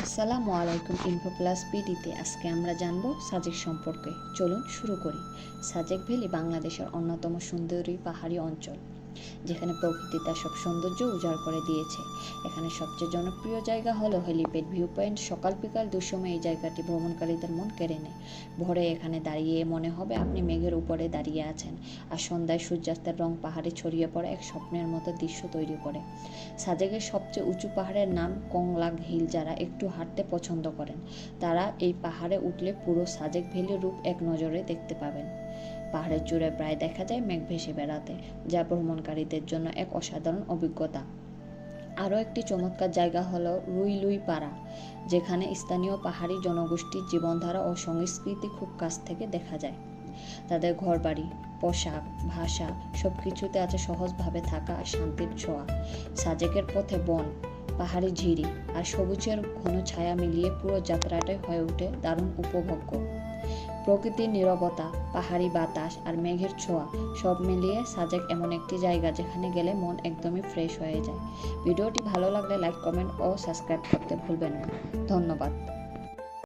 আসসালামু আলাইকুম। Info plus বিডিতে আজকে আমরা জানবো সাজেক সম্পর্কে। চলুন শুরু করি। সাজেক ভ্যালি বাংলাদেশের অন্যতম সুন্দরী পাহাড়ি অঞ্চল, যেখানে প্রকৃতি তার সব সৌন্দর্য উজাড় করে দিয়েছে। এখানে সবচেয়ে জনপ্রিয় জায়গা হলো হেলিপ্যাড ভিউ পয়েন্ট। সকাল বিকাল দুঃসময় এই জায়গাটি ভ্রমণকারীদের মন কেড়ে নেয়। ভোরে এখানে দাঁড়িয়ে মনে হবে আপনি মেঘের উপরে দাঁড়িয়ে আছেন, আর সন্ধ্যায় সূর্যাস্তের রং পাহাড়ে ছড়িয়ে পড়ে এক স্বপ্নের মতো দৃশ্য তৈরি করে। সাজেকের সবচেয়ে উঁচু পাহাড়ের নাম কংলাগ হিল। যারা একটু হাঁটতে পছন্দ করেন তারা এই পাহাড়ে উঠলে পুরো সাজেক ভ্যালির রূপ এক নজরে দেখতে পাবেন। পাহাড়ের চূড়ায় প্রায় দেখা যায় মেঘ ভেসে বেড়াতে, যা ভ্রমণকারীদের জন্য এক অসাধারণ অভিজ্ঞতা। আরও একটি চমৎকার জায়গা হলো রুইলুই পাড়া, যেখানে স্থানীয় পাহাড়ি জনগোষ্ঠীর জীবনধারা ও সংস্কৃতি খুব কাছ থেকে দেখা যায়। তাদের ঘরবাড়ি, পোশাক, ভাষা সব কিছুতে আছে সহজভাবে থাকা আর শান্তির ছোঁয়া। সাজেকের পথে বন, পাহাড়ি ঝিরি আর সবুজের ঘন ছায়া মিলিয়ে পুরো যাত্রাটাই হয়ে ওঠে দারুণ উপভোগ্য। প্রকৃতির নীরবতা, পাহাড়ি বাতাস আর মেঘের ছোঁয়া সব মিলিয়ে সাজেক এমন একটি জায়গা যেখানে গেলে মন একদমই ফ্রেশ হয়ে যায়। ভিডিওটি ভালো লাগলে লাইক, কমেন্ট ও সাবস্ক্রাইব করতে ভুলবেন না। ধন্যবাদ।